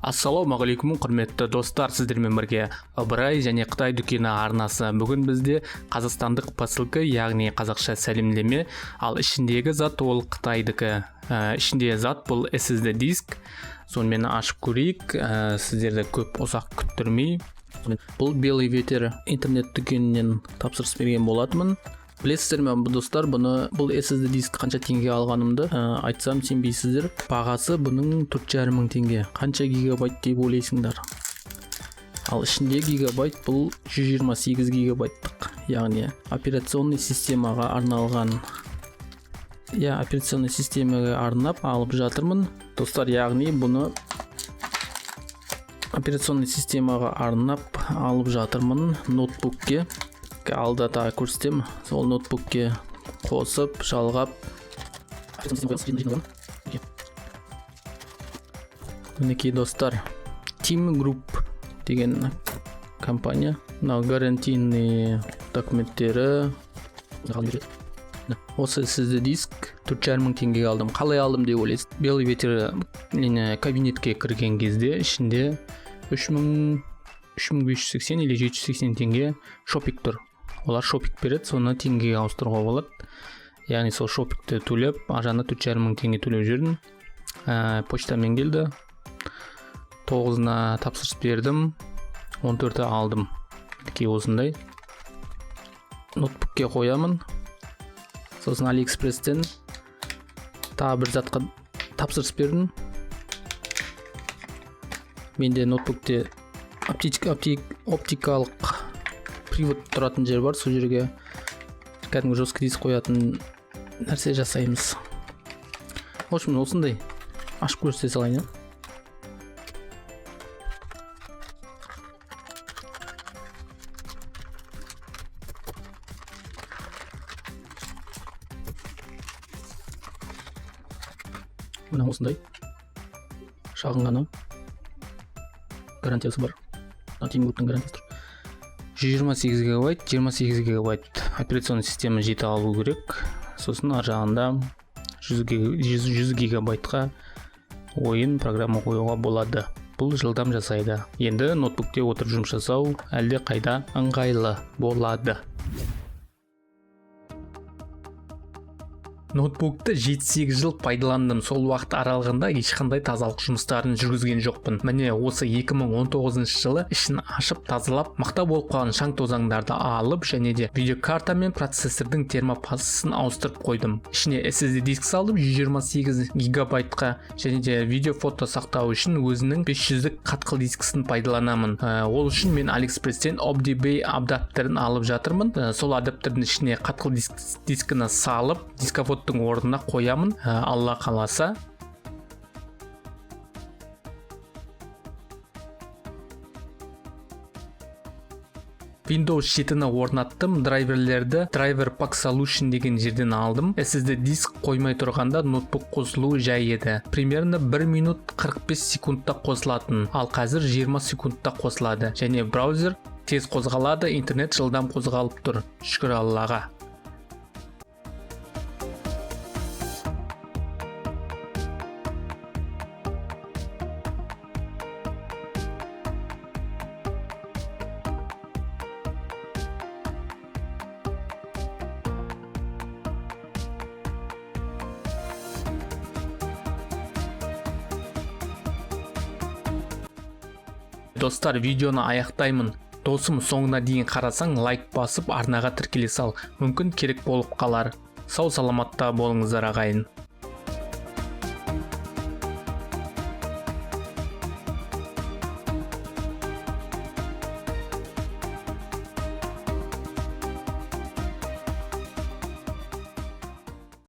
Ассалаумағалейкум құрметті достар, сіздермен бірге Ыбырай және Қытай дүкені арнасы. Бүгін бізде қазақстандық посылка, яғни қазақша сәлемдеме, ал ішіндегі зат ол Қытайдікі. Ішінде зат бұл SSD диск. Сонымен ашып көрейік, сіздерді көп ұзақ күттірмей. Бұл Белый ветер интернет дүкенінен тапсырыс берген болатынмын. Білесіздер ме достар, бұл SSD диск қанша теңге алғанымды айтсам сенбейсіздер. Бағасы бұның 4,5 мың теңге. Қанша гигабайт деп ойлайсыңдар? Ал ішінде гигабайт бұл 128 гигабайттық, яғни операционный системаға арналған. Операционный системаға арнап алып жатырмын. Достар, яғни бұны операционный системаға арнап алып жатырмын ноутбукке. Алда тағы көрсетем, сол ноутбукке қосып, жалғап. Мінекей достар, Team Group деген компания. Гарантийный документтері. Осы SSD диск 4,5 мың теңгеге алдым. Қалай алдым деп ойлайсыз? Белый ветер кабинетке кірген кезде ішінде 3580 или 780 теңге шопинг тұр. Олар шопинг береді, соны теңгеге ауыстыруға болады. Яғни сол шопингті төлеп, ажаны 4,5 мың теңге төлеп жүрдім. Почтамен келді. 9-на тапсырыс бердім. 14-і алдым. Кей осындай. Ноутбукке қоямын. Сосын Алиэкспресстен тағы бір затқа тапсырыс бердім. Менде ноутбукте оптикалық привод тұратын жер бар, сол жерге кәдімгі жесткий диск қоятын нәрсе жасаймыз. В общем, осындай ашып көрсете салайын. Мына осындай шағын ғана гарантиясы бар. Team Group'тың гарантиясы тұр. 128 гигабайт, 28 гигабайт операционный система жете алу керек. Сосын ар жағында 100 гигабайтқа ойын программа қоюға болады. Бұл жылдам жасайды. Енді ноутбукте отырып жұмыс жасау әлде қайда ыңғайлы болады. Ноутбукты 7-8 жыл пайдаландым. Сол уақыт аралығында ешқандай тазалық жұмыстарын жүргізген жоқпын. Міне осы 2019 жылы ішін ашып тазалап, мақта болып қалған шаң тозаңдарды алып, және де видеокарта мен процессордың термопассын ауыстырып қойдым. Ішіне SSD диск салдым 128 гигабайтқа, және де видео фото сақтау үшін өзінің 500-лік қатқыл дискісін пайдаланамын. Ол үшін мен Алиэкспресстен OptiBay адаптерін алып жатырмын. Сол адаптердің ішіне қатқыл дискіні салып, дисковод орнына қоямын, алла қаласа. Windows 7-ні орнаттым. Драйверлерді Driver Pack Solution деген жерден алдым. SSD диск қоймай тұрғанда ноутбук қосылуы жай еді. Примерно 1 минут 45 секундта қосылатын, ал қазір 20 секундта қосылады. Және браузер тез қозғалады, интернет жылдам қозғалып тұр. Шүкір Аллаға. Достар, видеоны аяқтаймын. Досым, соңына дейін қарасаң, лайк басып арнаға тіркеле сал. Мүмкін керек болып қалар. Сау саламатта болыңыздар ағайын.